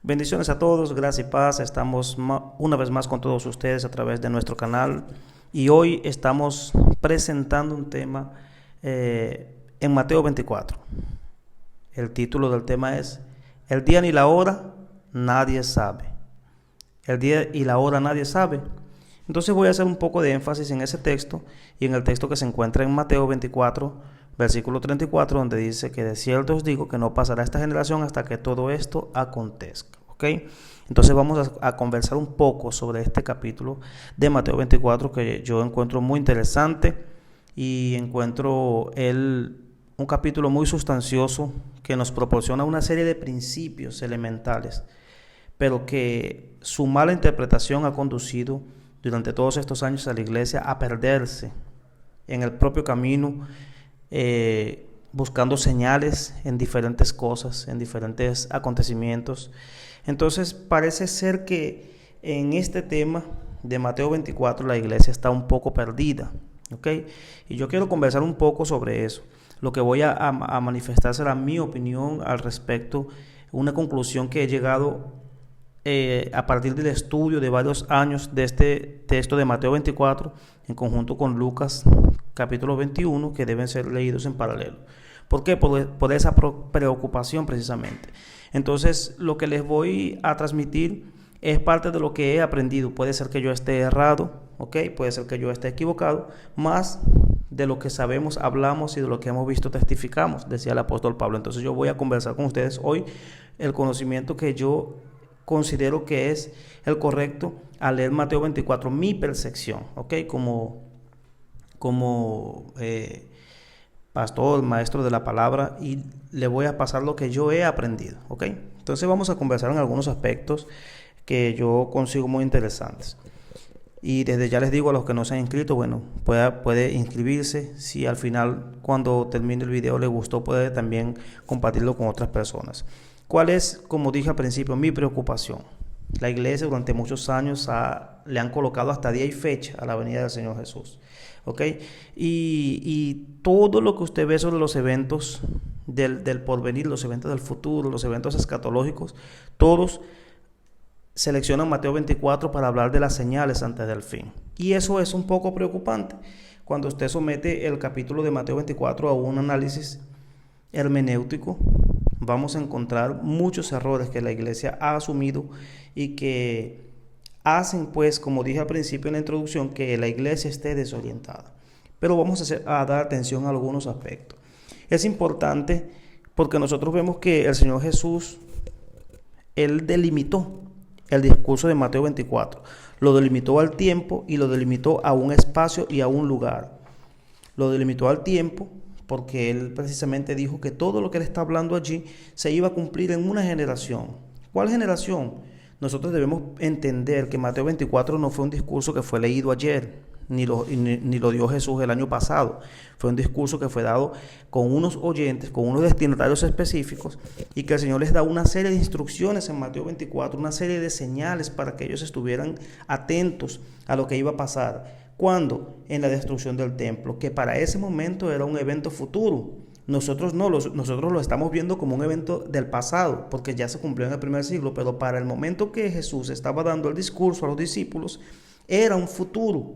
Bendiciones a todos, gracias y paz. Estamos una vez más con todos ustedes a través de nuestro canal y hoy estamos presentando un tema en Mateo 24. El título del tema es El día ni la hora nadie sabe. El día y la hora nadie sabe. Entonces voy a hacer un poco de énfasis en ese texto y en el texto que se encuentra en Mateo 24, versículo 34, donde dice que de cierto os digo que no pasará esta generación hasta que todo esto acontezca. ¿Ok? Entonces vamos a conversar un poco sobre este capítulo de Mateo 24 que yo encuentro muy interesante y encuentro un capítulo muy sustancioso que nos proporciona una serie de principios elementales, pero que su mala interpretación ha conducido durante todos estos años a la iglesia a perderse en el propio camino, buscando señales en diferentes cosas, en diferentes acontecimientos. Entonces parece ser que en este tema de Mateo 24 la iglesia está un poco perdida, ¿ok? Y yo quiero conversar un poco sobre eso. Lo que voy a manifestar será mi opinión al respecto, una conclusión que he llegado a partir del estudio de varios años de este texto de Mateo 24 en conjunto con Lucas capítulo 21, que deben ser leídos en paralelo. ¿Por qué? Por esa preocupación precisamente. Entonces lo que les voy a transmitir es parte de lo que he aprendido. Puede ser que yo esté errado, ¿ok? Puede ser que yo esté equivocado, más de lo que sabemos, hablamos y de lo que hemos visto testificamos, decía el apóstol Pablo. Entonces yo voy a conversar con ustedes hoy el conocimiento que yo considero que es el correcto al leer Mateo 24, mi percepción, ¿ok? Como pastor, maestro de la palabra, y le voy a pasar lo que yo he aprendido, ¿ok? Entonces vamos a conversar en algunos aspectos que yo consigo muy interesantes. Y desde ya les digo a los que no se han inscrito, bueno, puede inscribirse. Si al final, cuando termine el video, les gustó, puede también compartirlo con otras personas. ¿Cuál es, como dije al principio, mi preocupación? La iglesia durante muchos años le han colocado hasta día y fecha a la venida del Señor Jesús, ¿ok? Y todo lo que usted ve sobre los eventos del porvenir, los eventos del futuro, los eventos escatológicos, todos seleccionan Mateo 24 para hablar de las señales antes del fin. Y eso es un poco preocupante cuando usted somete el capítulo de Mateo 24 a un análisis hermenéutico. Vamos a encontrar muchos errores que la iglesia ha asumido y que hacen, pues, como dije al principio en la introducción, que la iglesia esté desorientada. Pero vamos a dar atención a algunos aspectos. Es importante porque nosotros vemos que el Señor Jesús, Él delimitó el discurso de Mateo 24. Lo delimitó al tiempo y lo delimitó a un espacio y a un lugar. Lo delimitó al tiempo porque Él precisamente dijo que todo lo que Él está hablando allí se iba a cumplir en una generación. ¿Cuál generación? Nosotros debemos entender que Mateo 24 no fue un discurso que fue leído ayer, ni lo dio Jesús el año pasado. Fue un discurso que fue dado con unos oyentes, con unos destinatarios específicos, y que el Señor les da una serie de instrucciones en Mateo 24, una serie de señales para que ellos estuvieran atentos a lo que iba a pasar. ¿Cuándo? En la destrucción del templo, que para ese momento era un evento futuro. Nosotros nosotros lo estamos viendo como un evento del pasado, porque ya se cumplió en el primer siglo, pero para el momento que Jesús estaba dando el discurso a los discípulos, era un futuro.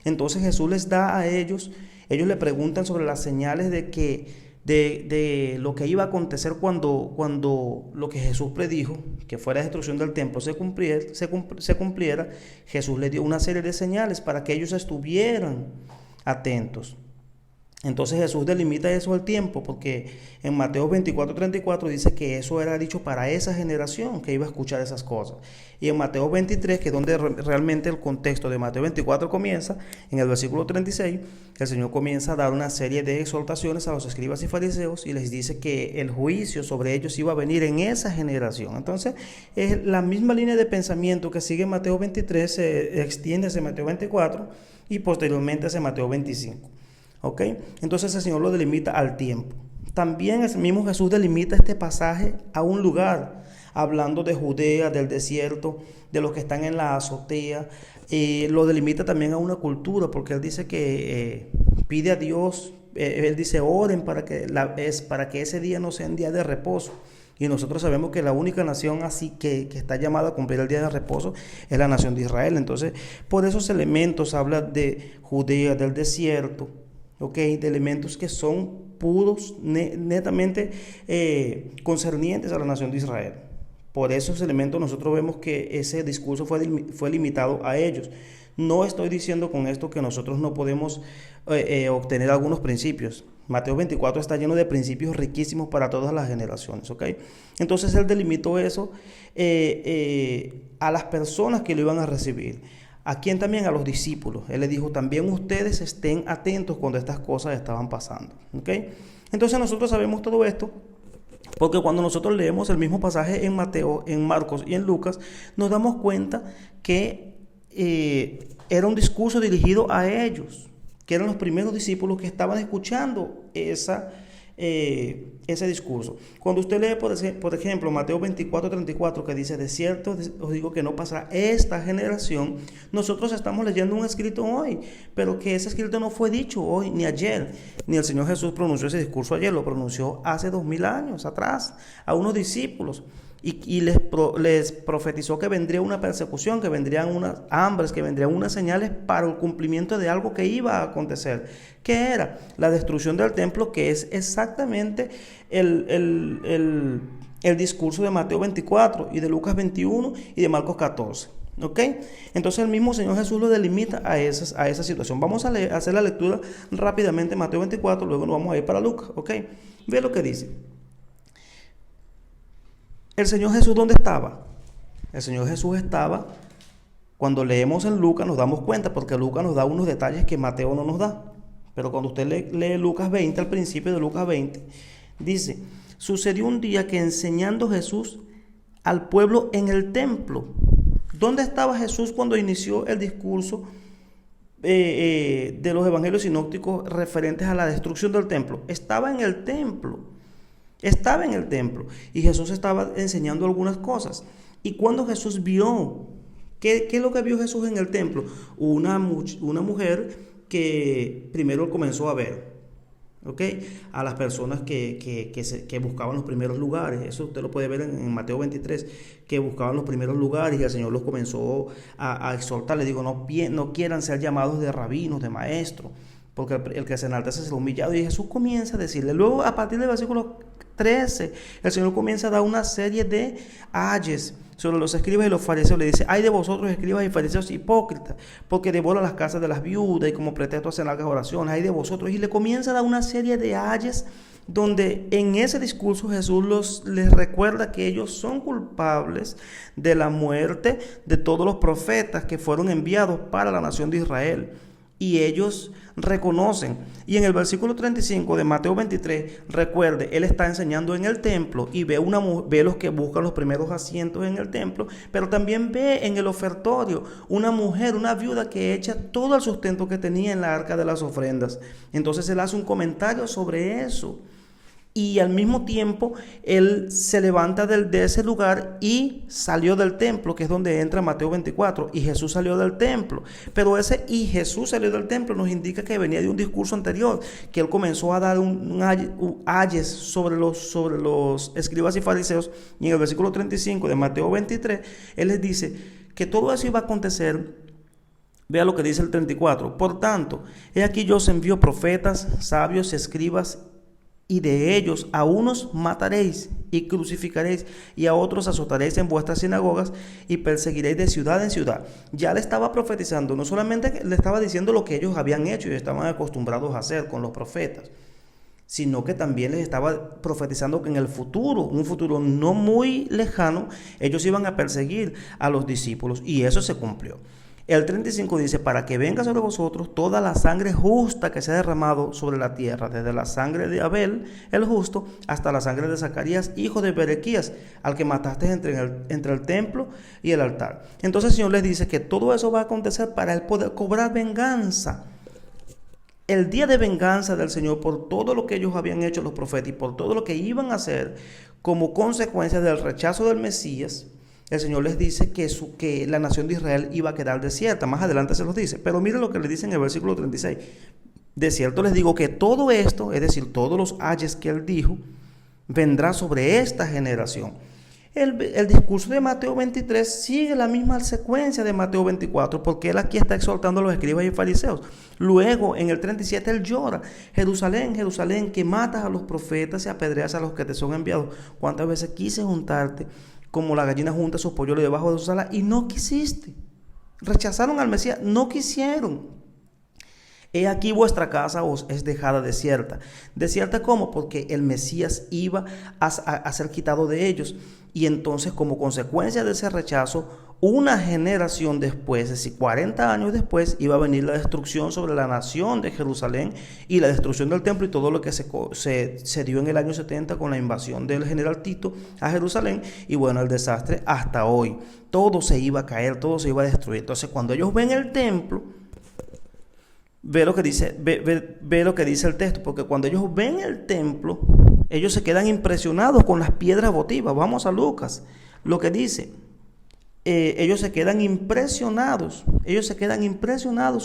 Entonces Jesús les da a ellos le preguntan sobre las señales de lo que iba a acontecer cuando lo que Jesús predijo, que fue la destrucción del templo, se cumpliera. Jesús les dio una serie de señales para que ellos estuvieran atentos. Entonces Jesús delimita eso al tiempo, porque en Mateo 24:34 dice que eso era dicho para esa generación que iba a escuchar esas cosas. Y en Mateo 23, que es donde realmente el contexto de Mateo 24 comienza, en el versículo 36, el Señor comienza a dar una serie de exhortaciones a los escribas y fariseos y les dice que el juicio sobre ellos iba a venir en esa generación. Entonces, es la misma línea de pensamiento que sigue Mateo 23, se extiende hacia Mateo 24 y posteriormente hacia Mateo 25. ¿Ok? Entonces el Señor lo delimita al tiempo. También el mismo Jesús delimita este pasaje a un lugar, hablando de Judea, del desierto, de los que están en la azotea. Lo delimita también a una cultura, porque Él dice que pide a Dios, Él dice oren para que ese día no sea un día de reposo. Y nosotros sabemos que la única nación así que está llamada a cumplir el día de reposo es la nación de Israel. Entonces, por esos elementos habla de Judea, del desierto, ¿ok? De elementos que son puros, netamente concernientes a la nación de Israel. Por esos elementos nosotros vemos que ese discurso fue limitado a ellos. No estoy diciendo con esto que nosotros no podemos obtener algunos principios. Mateo 24 está lleno de principios riquísimos para todas las generaciones, ¿ok? Entonces él delimitó eso a las personas que lo iban a recibir. ¿A quién también? A los discípulos. Él les dijo, también ustedes estén atentos cuando estas cosas estaban pasando, ¿ok? Entonces nosotros sabemos todo esto porque cuando nosotros leemos el mismo pasaje en Mateo, en Marcos y en Lucas, nos damos cuenta que era un discurso dirigido a ellos, que eran los primeros discípulos que estaban escuchando ese discurso. Cuando usted lee, por ejemplo, Mateo 24:34, que dice, de cierto os digo que no pasará esta generación, nosotros estamos leyendo un escrito hoy, pero que ese escrito no fue dicho hoy, ni ayer, ni el Señor Jesús pronunció ese discurso ayer, lo pronunció hace 2000 años atrás, a unos discípulos. Y les profetizó que vendría una persecución, que vendrían unas hambres, que vendrían unas señales para el cumplimiento de algo que iba a acontecer. ¿Qué era? La destrucción del templo, que es exactamente el discurso de Mateo 24 y de Lucas 21 y de Marcos 14. ¿Ok? Entonces el mismo Señor Jesús lo delimita a esa situación. Vamos a hacer la lectura rápidamente, Mateo 24, luego nos vamos a ir para Lucas. ¿Ok? Ve lo que dice. ¿El Señor Jesús dónde estaba? El Señor Jesús estaba, cuando leemos en Lucas nos damos cuenta, porque Lucas nos da unos detalles que Mateo no nos da. Pero cuando usted lee Lucas 20, al principio de Lucas 20, dice, sucedió un día que enseñando Jesús al pueblo en el templo. ¿Dónde estaba Jesús cuando inició el discurso de los evangelios sinópticos referentes a la destrucción del templo? Estaba en el templo. Estaba en el templo y Jesús estaba enseñando algunas cosas. Y cuando Jesús vio, ¿qué es lo que vio Jesús en el templo? Una mujer que primero comenzó a ver, ¿ok? A las personas que buscaban los primeros lugares. Eso usted lo puede ver en Mateo 23, que buscaban los primeros lugares y el Señor los comenzó a exhortar. Le digo, no quieran ser llamados de rabinos, de maestros, porque el que se enaltece será humillado. Y Jesús comienza a decirle, luego a partir del versículo 13, el Señor comienza a dar una serie de ayes sobre los escribas y los fariseos. Le dice, ay de vosotros escribas y fariseos hipócritas, porque devoran las casas de las viudas y como pretexto hacen largas oraciones. Ay de vosotros. Y le comienza a dar una serie de ayes donde en ese discurso Jesús les recuerda que ellos son culpables de la muerte de todos los profetas que fueron enviados para la nación de Israel. Y ellos reconocen. Y en el versículo 35 de Mateo 23, recuerde, él está enseñando en el templo y ve los que buscan los primeros asientos en el templo, pero también ve en el ofertorio una mujer, una viuda que echa todo el sustento que tenía en la arca de las ofrendas. Entonces él hace un comentario sobre eso. Y al mismo tiempo, él se levanta de ese lugar y salió del templo, que es donde entra Mateo 24. Y Jesús salió del templo. Pero y Jesús salió del templo nos indica que venía de un discurso anterior, que él comenzó a dar un ayes sobre los escribas y fariseos. Y en el versículo 35 de Mateo 23, él les dice que todo eso iba a acontecer. Vea lo que dice el 34. Por tanto, he aquí yo os envío profetas, sabios, escribas, y de ellos a unos mataréis y crucificaréis, y a otros azotaréis en vuestras sinagogas y perseguiréis de ciudad en ciudad. Ya le estaba profetizando, no solamente le estaba diciendo lo que ellos habían hecho y estaban acostumbrados a hacer con los profetas, sino que también les estaba profetizando que en el futuro, un futuro no muy lejano, ellos iban a perseguir a los discípulos, y eso se cumplió. El 35 dice, para que venga sobre vosotros toda la sangre justa que se ha derramado sobre la tierra, desde la sangre de Abel, el justo, hasta la sangre de Zacarías, hijo de Berequías, al que mataste entre el templo y el altar. Entonces el Señor les dice que todo eso va a acontecer para él poder cobrar venganza. El día de venganza del Señor por todo lo que ellos habían hecho los profetas y por todo lo que iban a hacer como consecuencia del rechazo del Mesías. El Señor les dice que la nación de Israel iba a quedar desierta. Más adelante se los dice. Pero miren lo que le dice en el versículo 36. De cierto les digo que todo esto, es decir, todos los ayes que él dijo, vendrá sobre esta generación. El discurso de Mateo 23 sigue la misma secuencia de Mateo 24, porque él aquí está exhortando a los escribas y fariseos. Luego, en el 37, él llora: Jerusalén, Jerusalén, que matas a los profetas y apedreas a los que te son enviados. ¿Cuántas veces quise juntarte como la gallina junta sus polluelos debajo de sus alas y no quisiste? Rechazaron al Mesías, no quisieron. He aquí vuestra casa os es dejada desierta. ¿Desierta cómo? Porque el Mesías iba a ser quitado de ellos. Y entonces, como consecuencia de ese rechazo, una generación después, es decir, 40 años después, iba a venir la destrucción sobre la nación de Jerusalén y la destrucción del templo y todo lo que se dio en el año 70 con la invasión del general Tito a Jerusalén. Y bueno, el desastre hasta hoy. Todo se iba a caer, todo se iba a destruir. Entonces, cuando ellos ven el templo, ve lo que dice el texto, porque cuando ellos ven el templo, ellos se quedan impresionados con las piedras votivas. Vamos a Lucas, lo que dice. Ellos se quedan impresionados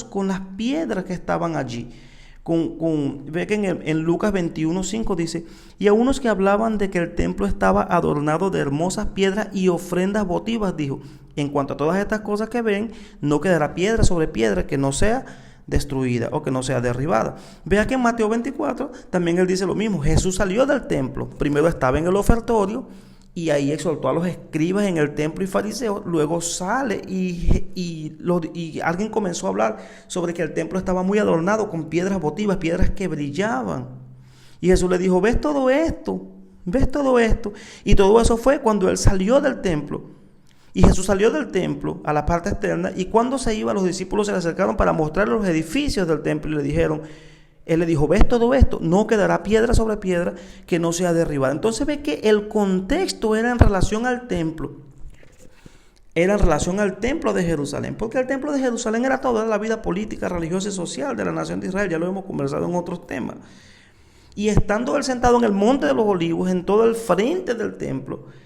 con las piedras que estaban allí. Ve que en Lucas 21:5 dice: y a unos que hablaban de que el templo estaba adornado de hermosas piedras y ofrendas votivas, dijo: en cuanto a todas estas cosas que ven, no quedará piedra sobre piedra que no sea destruida o que no sea derribada. Vea que en Mateo 24 también él dice lo mismo. Jesús salió del templo, primero estaba en el ofertorio y ahí exhortó a los escribas en el templo y fariseos, luego sale y alguien comenzó a hablar sobre que el templo estaba muy adornado con piedras votivas, piedras que brillaban, y Jesús le dijo: ¿ves todo esto? ¿Ves todo esto? Y todo eso fue cuando él salió del templo. Y Jesús salió del templo a la parte externa, y cuando se iba, los discípulos se le acercaron para mostrarle los edificios del templo y le dijeron, él le dijo: ¿ves todo esto? No quedará piedra sobre piedra que no sea derribada. Entonces ve que el contexto era en relación al templo. Era en relación al templo de Jerusalén, porque el templo de Jerusalén era toda la vida política, religiosa y social de la nación de Israel. Ya lo hemos conversado en otros temas. Y estando él sentado en el monte de los olivos, en todo el frente del templo,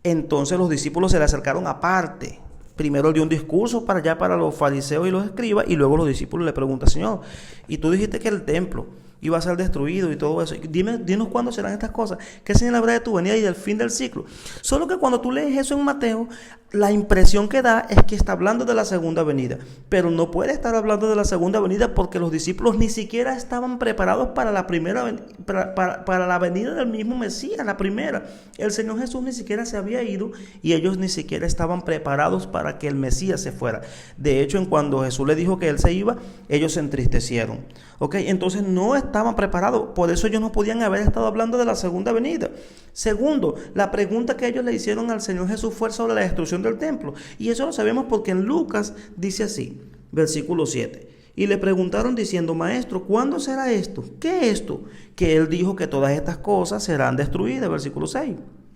entonces los discípulos se le acercaron aparte. Primero dio un discurso para los fariseos y los escribas, y luego los discípulos le preguntan: Señor, y tú dijiste que el templo iba a ser destruido y todo eso. Dinos cuándo serán estas cosas. ¿Qué señal habrá de tu venida y del fin del ciclo? Solo que cuando tú lees eso en Mateo, la impresión que da es que está hablando de la segunda venida. Pero no puede estar hablando de la segunda venida porque los discípulos ni siquiera estaban preparados para la primera, para la venida del mismo Mesías, la primera. El Señor Jesús ni siquiera se había ido y ellos ni siquiera estaban preparados para que el Mesías se fuera. De hecho, en cuando Jesús le dijo que Él se iba, ellos se entristecieron. Entonces no estaban preparados, por eso ellos no podían haber estado hablando de la segunda venida. Segundo, la pregunta que ellos le hicieron al Señor Jesús fue sobre la destrucción del templo, y eso lo sabemos porque en Lucas dice así, versículo 7, y le preguntaron diciendo: Maestro, ¿cuándo será esto? ¿Qué es esto? Que él dijo que todas estas cosas serán destruidas, versículo 6,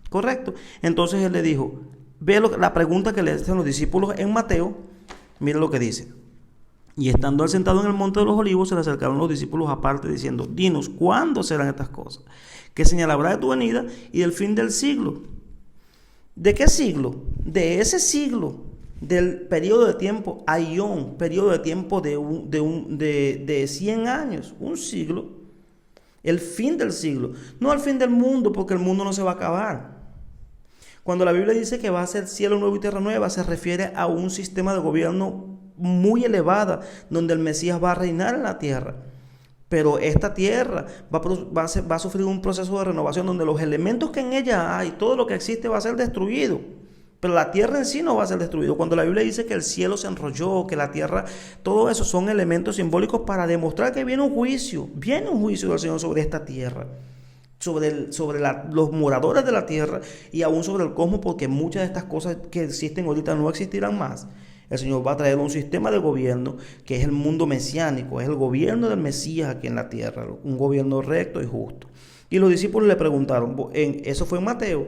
correcto. Entonces él le dijo, ve la pregunta que le hacen los discípulos en Mateo, mira lo que dice. Y estando él sentado en el monte de los olivos, se le acercaron los discípulos aparte diciendo: dinos, ¿cuándo serán estas cosas? ¿Qué señal habrá de tu venida y del fin del siglo? ¿De qué siglo? De ese siglo, del periodo de tiempo aión, periodo de tiempo de 100 años, un siglo, el fin del siglo, no el fin del mundo, porque el mundo no se va a acabar. Cuando la Biblia dice que va a ser cielo nuevo y tierra nueva, se refiere a un sistema de gobierno muy elevada, donde el Mesías va a reinar en la tierra. Pero esta tierra va a sufrir un proceso de renovación donde los elementos que en ella hay, todo lo que existe va a ser destruido. Pero la tierra en sí no va a ser destruido. Cuando la Biblia dice que el cielo se enrolló, que la tierra, todo eso son elementos simbólicos para demostrar que viene un juicio del Señor sobre esta tierra, sobre los moradores de la tierra y aún sobre el cosmos, porque muchas de estas cosas que existen ahorita no existirán más. El Señor va a traer un sistema de gobierno que es el mundo mesiánico, es el gobierno del Mesías aquí en la tierra, un gobierno recto y justo. Y los discípulos le preguntaron, eso fue en Mateo,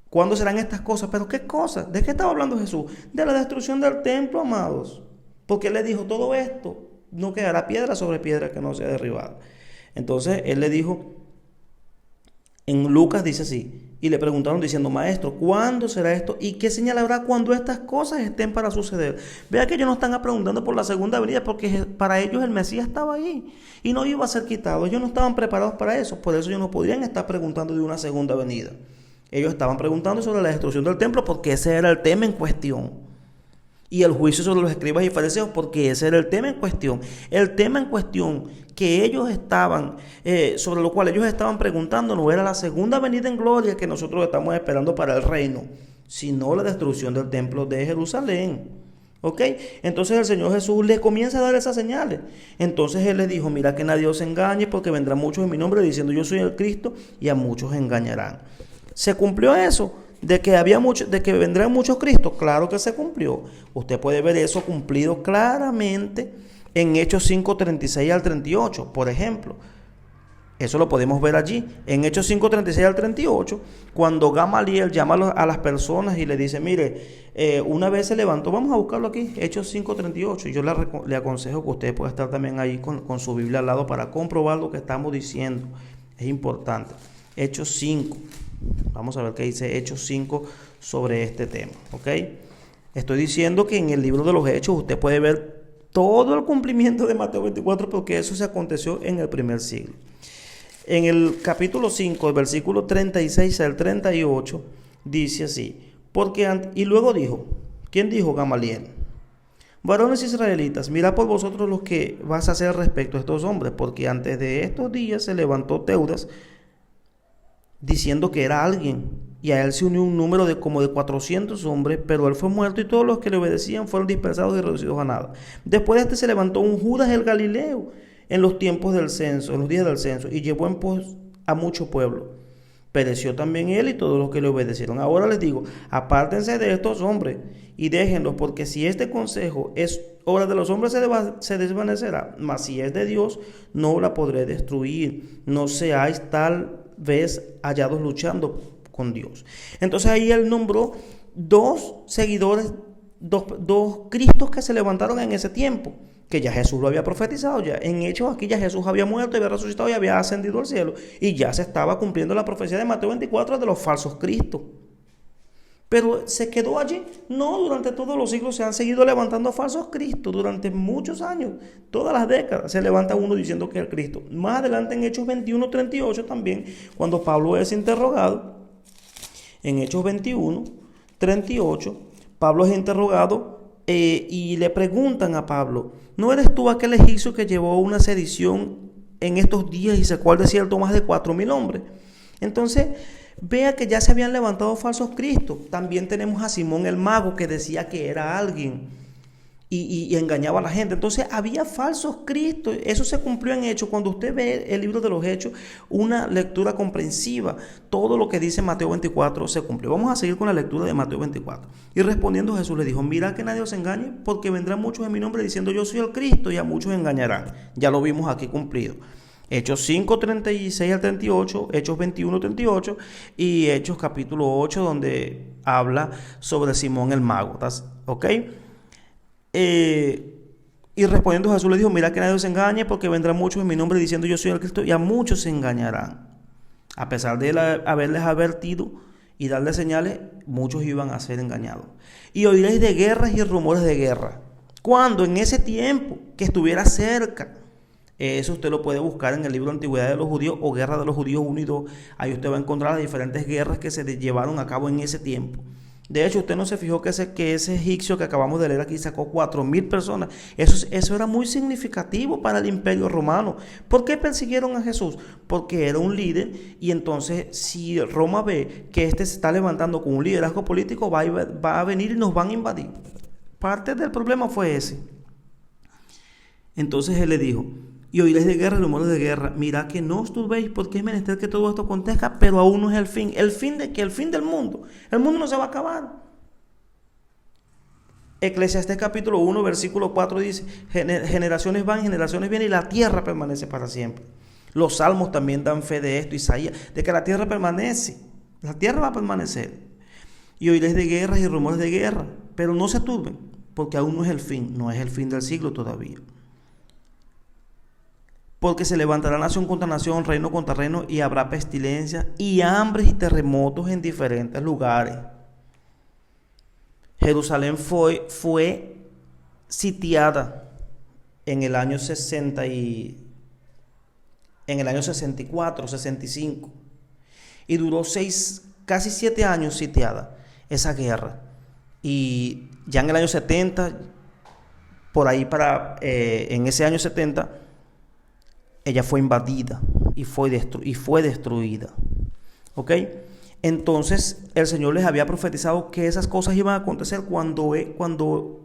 ¿cuándo serán estas cosas? ¿Pero qué cosas? ¿De qué estaba hablando Jesús? De la destrucción del templo, amados. Porque Él le dijo: todo esto no quedará piedra sobre piedra que no sea derribada. Entonces Él le dijo: En Lucas dice así, y le preguntaron diciendo, Maestro, ¿cuándo será esto? ¿Y qué señal habrá cuando estas cosas estén para suceder? Vea que ellos no están preguntando por la segunda venida, porque para ellos el Mesías estaba ahí y no iba a ser quitado. Ellos no estaban preparados para eso, por eso ellos no podían estar preguntando de una segunda venida. Ellos estaban preguntando sobre la destrucción del templo, porque ese era el tema en cuestión. Y el juicio sobre los escribas y fariseos, porque ese era el tema en cuestión. El tema en cuestión que ellos estaban, sobre lo cual ellos estaban preguntando, no era la segunda venida en gloria que nosotros estamos esperando para el reino, sino la destrucción del templo de Jerusalén. ¿Ok? Entonces el Señor Jesús les comienza a dar esas señales. Entonces Él les dijo, mira que nadie os engañe, porque vendrán muchos en mi nombre diciendo yo soy el Cristo, y a muchos engañarán. ¿Se cumplió eso? De que vendrán muchos Cristos, claro que se cumplió. Usted puede ver eso cumplido claramente en Hechos 5:36 al 38, por ejemplo. Eso lo podemos ver allí, en Hechos 5:36 al 38, cuando Gamaliel llama a las personas y le dice, mire, una vez se levantó, vamos a buscarlo aquí, Hechos 5:38, y yo le aconsejo que usted pueda estar también ahí con su Biblia al lado para comprobar lo que estamos diciendo. Es importante. Hechos 5. Vamos a ver qué dice Hechos 5 sobre este tema, ¿ok? Estoy diciendo que en el libro de los Hechos usted puede ver todo el cumplimiento de Mateo 24, porque eso se aconteció en el primer siglo. En el capítulo 5, el versículo 36 al 38, dice así, y luego dijo, ¿quién dijo? Gamaliel. Varones israelitas, mirad por vosotros lo que vas a hacer respecto a estos hombres, porque antes de estos días se levantó Teudas, diciendo que era alguien, y a él se unió un número de como de 400 hombres, pero él fue muerto y todos los que le obedecían fueron dispersados y reducidos a nada. Después de este se levantó un Judas el Galileo en los tiempos del censo, en los días del censo, y llevó en pos a mucho pueblo. Pereció también él y todos los que le obedecieron. Ahora les digo, apártense de estos hombres y déjenlos, porque si este consejo es obra de los hombres se desvanecerá, mas si es de Dios no la podré destruir. No seáis tal vez hallados luchando con Dios. Entonces ahí él nombró dos seguidores, dos Cristos que se levantaron en ese tiempo, que ya Jesús lo había profetizado. Ya en Hechos aquí ya Jesús había muerto, había resucitado y había ascendido al cielo, y ya se estaba cumpliendo la profecía de Mateo 24 de los falsos Cristos. Pero se quedó allí. No, durante todos los siglos se han seguido levantando falsos Cristos, durante muchos años, todas las décadas se levanta uno diciendo que es el Cristo. Más adelante en Hechos 21:38 también, cuando Pablo es interrogado, en Hechos 21:38, Pablo es interrogado y le preguntan a Pablo, ¿no eres tú aquel egipcio que llevó una sedición en estos días y sacó al desierto más de 4,000 hombres? Entonces, vea que ya se habían levantado falsos cristos. También tenemos a Simón el mago, que decía que era alguien y engañaba a la gente. Entonces había falsos cristos. Eso se cumplió en Hechos. Cuando usted ve el libro de los Hechos, una lectura comprensiva, todo lo que dice Mateo 24 se cumplió. Vamos a seguir con la lectura de Mateo 24. Y respondiendo Jesús le dijo, mira que nadie os engañe, porque vendrán muchos en mi nombre diciendo yo soy el Cristo, y a muchos engañarán. Ya lo vimos aquí cumplido. Hechos 5, 36 al 38, Hechos 21, 38 y Hechos capítulo 8, donde habla sobre Simón el mago. ¿Ok? Y respondiendo Jesús le dijo, mira que nadie os engañe, porque vendrán muchos en mi nombre diciendo yo soy el Cristo, y a muchos se engañarán. A pesar de haberles advertido y darles señales, muchos iban a ser engañados. Y oiréis de guerras y rumores de guerra. ¿Cuándo? En ese tiempo, que estuviera cerca. Eso usted lo puede buscar en el libro Antigüedad de los Judíos o Guerra de los Judíos 1 y 2. Ahí usted va a encontrar las diferentes guerras que se llevaron a cabo en ese tiempo. De hecho, usted no se fijó que ese egipcio que acabamos de leer aquí sacó 4,000 personas. Eso era muy significativo para el Imperio Romano. ¿Por qué persiguieron a Jesús? Porque era un líder, y entonces si Roma ve que se está levantando con un liderazgo político, va a venir y nos van a invadir. Parte del problema fue ese. Entonces él le dijo, y oiréis de guerra y rumores de guerra. Mirad que no os turbéis, porque es menester que todo esto acontezca, pero aún no es el fin. ¿El fin de qué? El fin del mundo. El mundo no se va a acabar. Eclesiastés capítulo 1, versículo 4 dice, generaciones van, generaciones vienen, y la tierra permanece para siempre. Los salmos también dan fe de esto, Isaías, de que la tierra permanece. La tierra va a permanecer. Y oiréis de guerras y rumores de guerra, pero no se turben, porque aún no es el fin. No es el fin del siglo todavía. porque se levantará nación contra nación, reino contra reino, y habrá pestilencia y hambres y terremotos en diferentes lugares. Jerusalén fue sitiada en el año 64, 65, y duró casi 7 años sitiada esa guerra. Y ya en el año 70, por ahí en ese año 70, ella fue invadida y fue destruida. ¿Ok? Entonces el Señor les había profetizado que esas cosas iban a acontecer cuando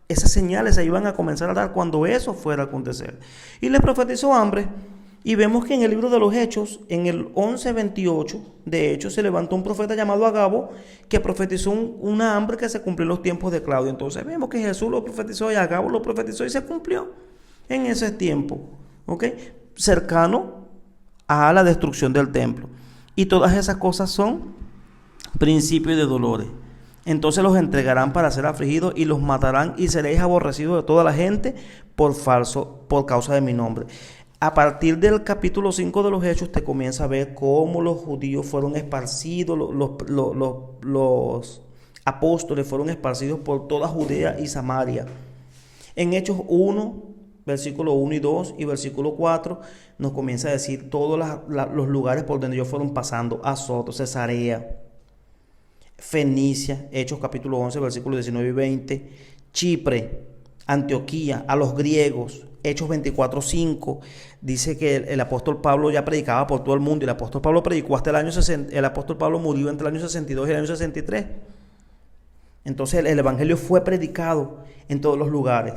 esas señales se iban a comenzar a dar, cuando eso fuera a acontecer. Y les profetizó hambre. Y vemos que en el libro de los Hechos, en el 11:28, de hecho, se levantó un profeta llamado Agabo que profetizó una hambre que se cumplió en los tiempos de Claudio. Entonces vemos que Jesús lo profetizó y Agabo lo profetizó y se cumplió en ese tiempo, ¿ok? Cercano a la destrucción del templo. Y todas esas cosas son principios de dolores. Entonces los entregarán para ser afligidos y los matarán, y seréis aborrecidos de toda la gente por causa de mi nombre. A partir del capítulo 5 de los Hechos te comienza a ver cómo los judíos fueron esparcidos, los apóstoles fueron esparcidos por toda Judea y Samaria. En Hechos 1, versículo 1 y 2 y versículo 4 nos comienza a decir todos los lugares por donde ellos fueron pasando: Azoto, Cesarea, Fenicia, Hechos capítulo 11, versículos 19 y 20, Chipre, Antioquía, a los griegos. Hechos 24:5 dice que el apóstol Pablo ya predicaba por todo el mundo, y el apóstol Pablo predicó hasta el año 60. El apóstol Pablo murió entre el año 62 y el año 63. Entonces el evangelio fue predicado en todos los lugares.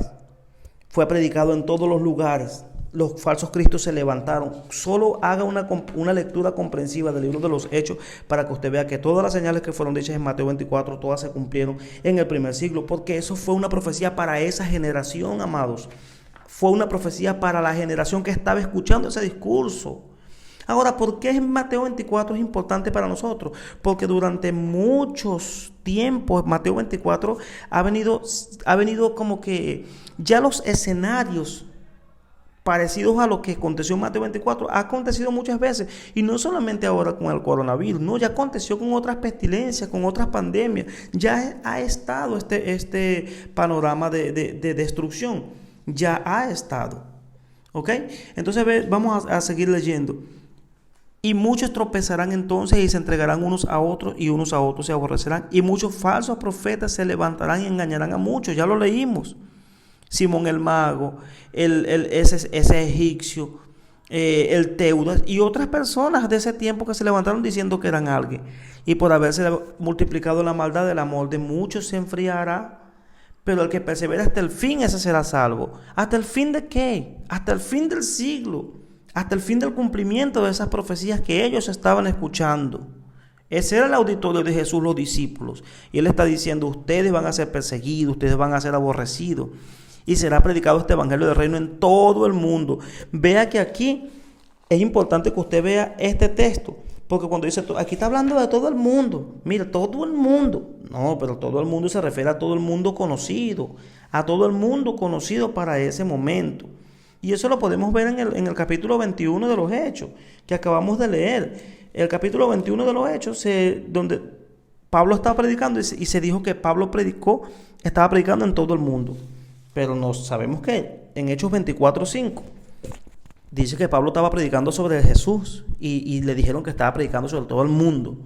Fue predicado en todos los lugares. Los falsos cristos se levantaron. Solo haga una lectura comprensiva del libro de los Hechos para que usted vea que todas las señales que fueron dichas en Mateo 24, todas se cumplieron en el primer siglo, porque eso fue una profecía para esa generación, amados. Fue una profecía para la generación que estaba escuchando ese discurso. Ahora, ¿por qué Mateo 24 es importante para nosotros? Porque durante muchos tiempos Mateo 24 ha venido como que ya los escenarios parecidos a lo que aconteció en Mateo 24 ha acontecido muchas veces, y no solamente ahora con el coronavirus, no, ya aconteció con otras pestilencias, con otras pandemias. Ya ha estado este panorama de destrucción, ya ha estado, ¿ok? Entonces vamos a seguir leyendo. Y muchos tropezarán entonces y se entregarán unos a otros, y unos a otros se aborrecerán, y muchos falsos profetas se levantarán y engañarán a muchos. Ya lo leímos. Simón el mago, ese egipcio, el Teudas y otras personas de ese tiempo que se levantaron diciendo que eran alguien. Y por haberse multiplicado la maldad, del amor de muchos se enfriará. Pero el que persevera hasta el fin, ese será salvo. ¿Hasta el fin de qué? Hasta el fin del siglo. Hasta el fin del cumplimiento de esas profecías que ellos estaban escuchando. Ese era el auditorio de Jesús, los discípulos. Y Él está diciendo: ustedes van a ser perseguidos, ustedes van a ser aborrecidos. Y será predicado este evangelio del reino en todo el mundo. Vea que aquí es importante que usted vea este texto. Porque cuando dice, aquí está hablando de todo el mundo. Mira, todo el mundo. No, pero todo el mundo se refiere a todo el mundo conocido. A todo el mundo conocido para ese momento. Y eso lo podemos ver en el capítulo 21 de los Hechos, que acabamos de leer. El capítulo 21 de los Hechos, donde Pablo estaba predicando, y se dijo que Pablo estaba predicando en todo el mundo. Pero no sabemos que en Hechos 24:5 dice que Pablo estaba predicando sobre Jesús, y le dijeron que estaba predicando sobre todo el mundo.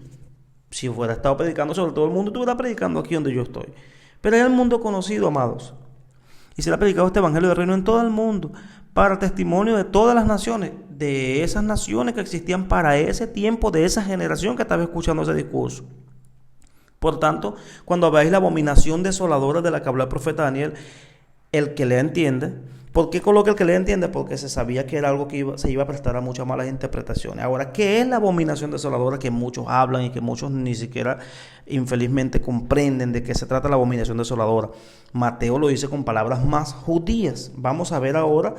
Si hubiera estado predicando sobre todo el mundo, estuviera predicando aquí donde yo estoy. Pero es el mundo conocido, amados. Y será predicado este evangelio del reino en todo el mundo, para testimonio de todas las naciones, de esas naciones que existían para ese tiempo, de esa generación que estaba escuchando ese discurso. Por tanto, cuando veáis la abominación desoladora de la que habló el profeta Daniel, el que le entiende. ¿Por qué coloca el que le entiende? Porque se sabía que era algo que se iba a prestar a muchas malas interpretaciones. Ahora, ¿qué es la abominación desoladora que muchos hablan y que muchos ni siquiera infelizmente comprenden de qué se trata la abominación desoladora? Mateo lo dice con palabras más judías. Vamos a ver ahora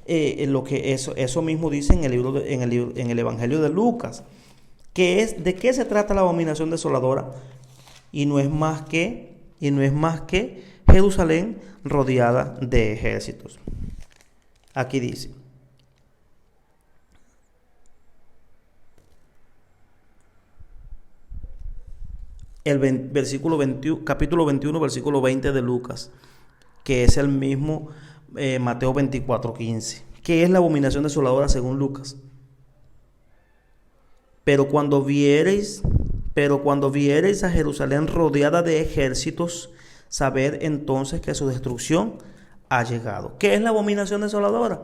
lo que eso mismo dice en el Evangelio de Lucas. ¿De qué se trata la abominación desoladora? Y no es más que Jerusalén rodeada de ejércitos. Aquí dice: versículo 21, capítulo 21, versículo 20 de Lucas, que es el mismo Mateo 24:15. ¿Qué es la abominación desoladora según Lucas? Pero cuando viereis a Jerusalén rodeada de ejércitos, sabed entonces que su destrucción ha llegado. ¿Qué es la abominación desoladora?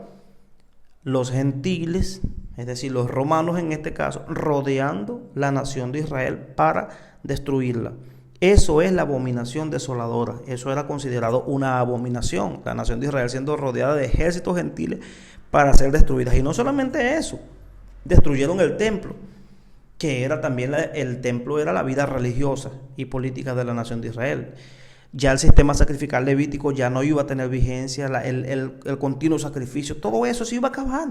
Los gentiles, es decir, los romanos en este caso, rodeando la nación de Israel para destruirla. Eso es la abominación desoladora. Eso era considerado una abominación, la nación de Israel siendo rodeada de ejércitos gentiles para ser destruidas. Y no solamente eso, destruyeron el templo, que era también el templo era la vida religiosa y política de la nación de Israel. Ya el sistema sacrificial levítico ya no iba a tener vigencia, el continuo sacrificio, todo eso se iba a acabar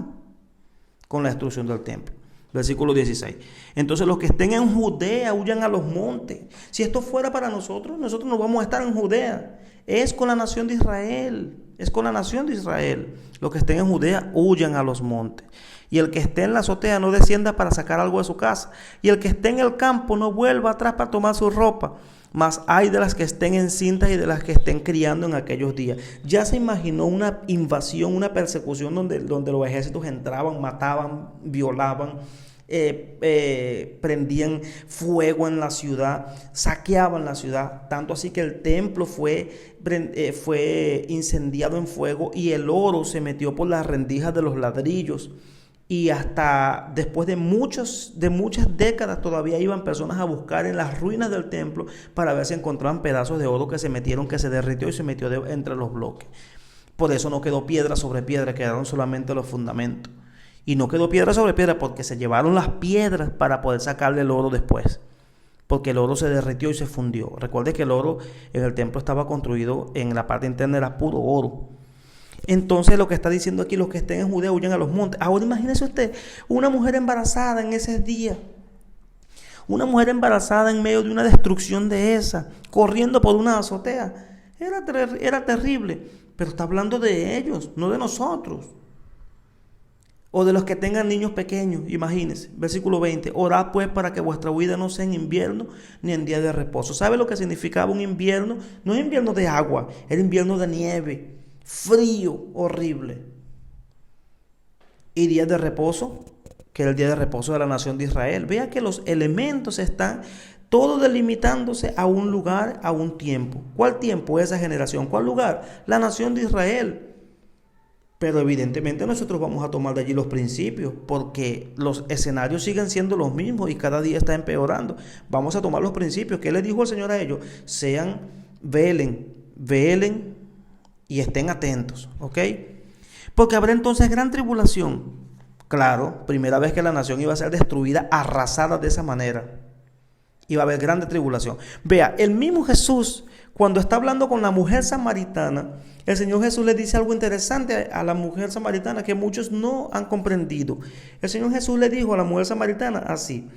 con la destrucción del templo. Versículo 16. Entonces los que estén en Judea huyan a los montes. Si esto fuera para nosotros no vamos a estar en Judea. Es con la nación de Israel. Es con la nación de Israel. Los que estén en Judea huyan a los montes. Y el que esté en la azotea no descienda para sacar algo de su casa. Y el que esté en el campo no vuelva atrás para tomar su ropa. Mas hay de las que estén encintas y de las que estén criando en aquellos días. Ya se imaginó una invasión, una persecución donde los ejércitos entraban, mataban, violaban, prendían fuego en la ciudad, saqueaban la ciudad, tanto así que el templo fue incendiado en fuego y el oro se metió por las rendijas de los ladrillos. Y hasta después de muchas décadas todavía iban personas a buscar en las ruinas del templo para ver si encontraban pedazos de oro que se metieron, que se derritió y se metió entre los bloques. Por eso no quedó piedra sobre piedra, quedaron solamente los fundamentos. Y no quedó piedra sobre piedra porque se llevaron las piedras para poder sacarle el oro después. Porque el oro se derritió y se fundió. Recuerde que el oro en el templo estaba construido, en la parte interna era puro oro. Entonces lo que está diciendo aquí, los que estén en Judea huyan a los montes. Ahora imagínese usted, una mujer embarazada en ese día. Una mujer embarazada en medio de una destrucción de esa, corriendo por una azotea. Era terrible, pero está hablando de ellos, no de nosotros. O de los que tengan niños pequeños, imagínense. Versículo 20. Orad pues para que vuestra huida no sea en invierno ni en día de reposo. ¿Sabe lo que significaba un invierno? No es invierno de agua, era invierno de nieve. Frío, horrible. Y días de reposo, que era el día de reposo de la nación de Israel. Vea que los elementos están todos delimitándose a un lugar, a un tiempo. ¿Cuál tiempo? Esa generación. ¿Cuál lugar? La nación de Israel. Pero evidentemente nosotros vamos a tomar de allí los principios, porque los escenarios siguen siendo los mismos y cada día está empeorando. Vamos a tomar los principios. ¿Qué le dijo el Señor a ellos? Velen y estén atentos, ¿ok? Porque habrá entonces gran tribulación. Claro, primera vez que la nación iba a ser destruida, arrasada de esa manera. Iba a haber grande tribulación. Vea, el mismo Jesús, cuando está hablando con la mujer samaritana, el Señor Jesús le dice algo interesante a la mujer samaritana que muchos no han comprendido. El Señor Jesús le dijo a la mujer samaritana así: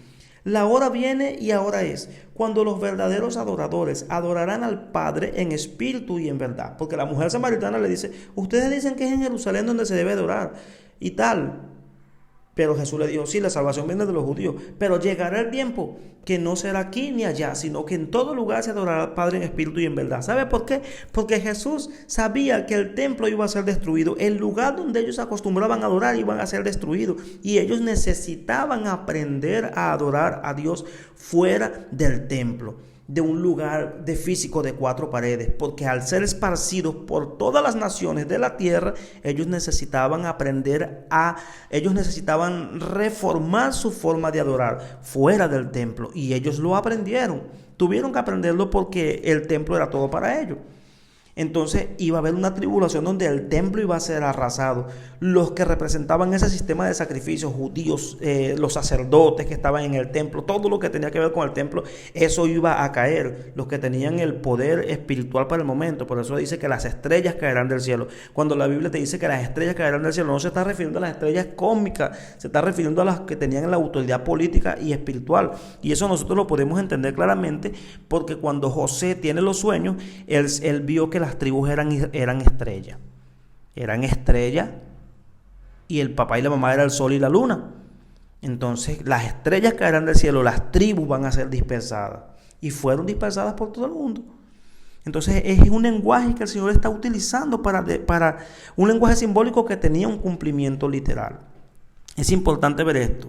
la hora viene y ahora es, cuando los verdaderos adoradores adorarán al Padre en espíritu y en verdad. Porque la mujer samaritana le dice: ustedes dicen que es en Jerusalén donde se debe adorar y tal. Pero Jesús le dijo: sí, la salvación viene de los judíos, pero llegará el tiempo que no será aquí ni allá, sino que en todo lugar se adorará al Padre en espíritu y en verdad. ¿Sabe por qué? Porque Jesús sabía que el templo iba a ser destruido, el lugar donde ellos acostumbraban a adorar iba a ser destruido, y ellos necesitaban aprender a adorar a Dios fuera del templo, de un lugar de físico de 4 paredes, porque al ser esparcidos por todas las naciones de la tierra, ellos necesitaban reformar su forma de adorar fuera del templo, y ellos lo aprendieron. Tuvieron que aprenderlo porque el templo era todo para ellos. Entonces iba a haber una tribulación donde el templo iba a ser arrasado. Los que representaban ese sistema de sacrificios, judíos, los sacerdotes que estaban en el templo, todo lo que tenía que ver con el templo, eso iba a caer. Los que tenían el poder espiritual para el momento. Por eso dice que las estrellas caerán del cielo. Cuando la Biblia te dice que las estrellas caerán del cielo, no se está refiriendo a las estrellas cósmicas, se está refiriendo a las que tenían la autoridad política y espiritual. Y eso nosotros lo podemos entender claramente porque cuando José tiene los sueños, él vio que las tribus eran estrellas. Eran estrellas y el papá y la mamá era el sol y la luna. Entonces las estrellas caerán del cielo, las tribus van a ser dispersadas. y fueron dispersadas por todo el mundo. Entonces es un lenguaje que el Señor está utilizando para un lenguaje simbólico que tenía un cumplimiento literal. Es importante ver esto.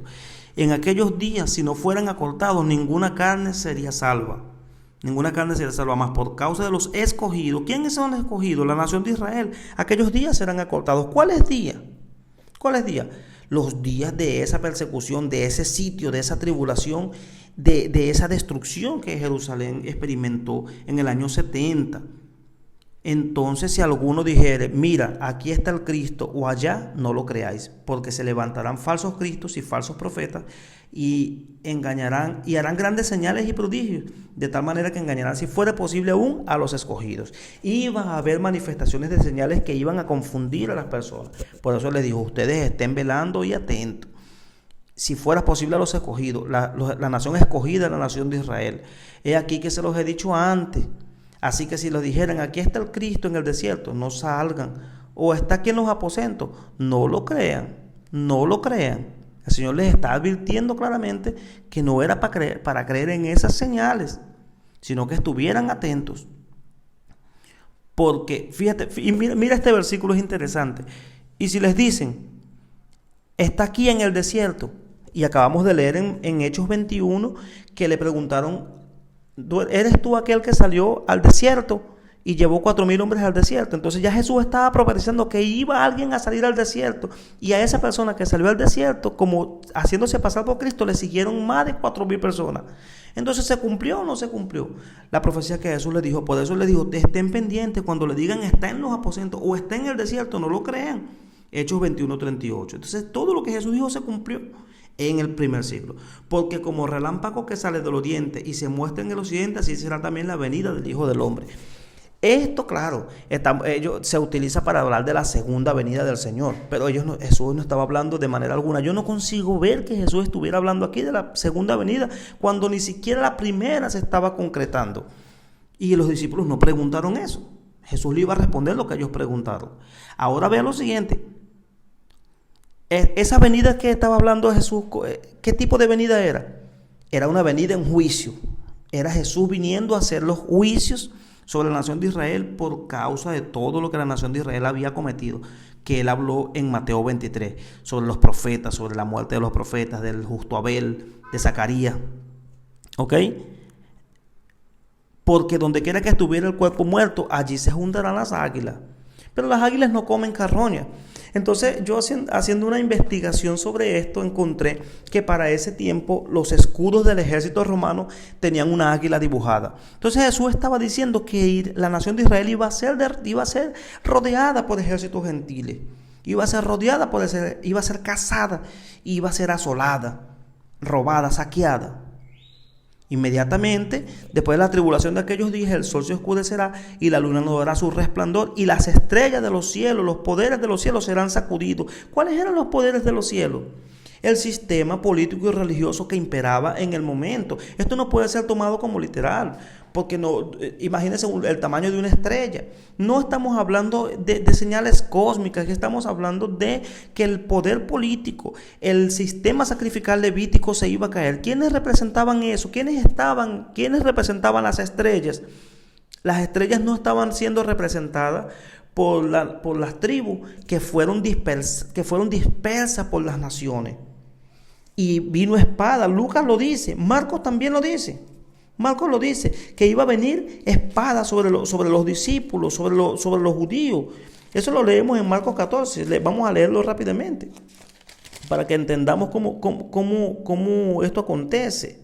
En aquellos días, si no fueran acortados, ninguna carne sería salva. Ninguna carne sería salva, más por causa de los escogidos. ¿Quiénes son los escogidos? La nación de Israel. Aquellos días serán acortados. ¿Cuáles días? ¿Cuáles días? Los días de esa persecución, de ese sitio, de esa tribulación, de esa destrucción que Jerusalén experimentó en el año 70. Entonces, si alguno dijere, mira, aquí está el Cristo, o allá, no lo creáis, porque se levantarán falsos cristos y falsos profetas, y engañarán, y harán grandes señales y prodigios, de tal manera que engañarán, si fuera posible aún, a los escogidos. Iban a haber manifestaciones de señales que iban a confundir a las personas. Por eso les dijo, ustedes estén velando y atentos. Si fuera posible a los escogidos, la nación escogida, la nación de Israel. He aquí que se los he dicho antes. Así que si les dijeran, aquí está el Cristo en el desierto, no salgan. O está aquí en los aposentos, no lo crean, no lo crean. El Señor les está advirtiendo claramente que no era para creer en esas señales, sino que estuvieran atentos. Porque, fíjate, y mira este versículo, es interesante. Y si les dicen, está aquí en el desierto, y acabamos de leer en Hechos 21, que le preguntaron, ¿eres tú aquel que salió al desierto y llevó 4,000 hombres al desierto? Entonces ya Jesús estaba profetizando que iba alguien a salir al desierto, y a esa persona que salió al desierto, como haciéndose pasar por Cristo, le siguieron más de 4,000 personas. Entonces, ¿se cumplió o no se cumplió la profecía que Jesús le dijo? Por eso le dijo, estén pendientes cuando le digan está en los aposentos o está en el desierto, no lo crean. Hechos 21:38. Entonces todo lo que Jesús dijo se cumplió en el primer siglo, porque como relámpago que sale del oriente y se muestra en el occidente, así será también la venida del Hijo del Hombre. Esto, claro, se utiliza para hablar de la segunda venida del Señor, pero Jesús no estaba hablando de manera alguna. Yo no consigo ver que Jesús estuviera hablando aquí de la segunda venida, cuando ni siquiera la primera se estaba concretando. Y los discípulos no preguntaron eso. Jesús le iba a responder lo que ellos preguntaron. Ahora vean lo siguiente. Esa venida que estaba hablando Jesús, ¿qué tipo de venida era? Era una venida en juicio. Era Jesús viniendo a hacer los juicios sobre la nación de Israel por causa de todo lo que la nación de Israel había cometido, que él habló en Mateo 23, sobre los profetas, sobre la muerte de los profetas, del justo Abel, de Zacarías. ¿Ok? Porque donde quiera que estuviera el cuerpo muerto, allí se juntarán las águilas. Pero las águilas no comen carroña. Entonces yo haciendo una investigación sobre esto encontré que para ese tiempo los escudos del ejército romano tenían una águila dibujada. Entonces Jesús estaba diciendo que la nación de Israel iba a ser rodeada por ejércitos gentiles. Iba a ser rodeada iba a ser cazada, iba a ser asolada, robada, saqueada. Inmediatamente, después de la tribulación de aquellos días, el sol se oscurecerá y la luna no dará su resplandor, y las estrellas de los cielos, los poderes de los cielos serán sacudidos. ¿Cuáles eran los poderes de los cielos? El sistema político y religioso que imperaba en el momento. Esto no puede ser tomado como literal, porque imagínense el tamaño de una estrella. No estamos hablando de señales cósmicas, estamos hablando de que el poder político, el sistema sacrificial levítico se iba a caer. ¿Quiénes representaban eso? ¿Quiénes representaban las estrellas? Las estrellas no estaban siendo representadas por las tribus que fueron dispersas por las naciones. Y vino espada. Lucas lo dice, Marcos también lo dice. Marcos lo dice, que iba a venir espada sobre los discípulos, sobre los judíos. Eso lo leemos en Marcos 14. Vamos a leerlo rápidamente para que entendamos cómo esto acontece.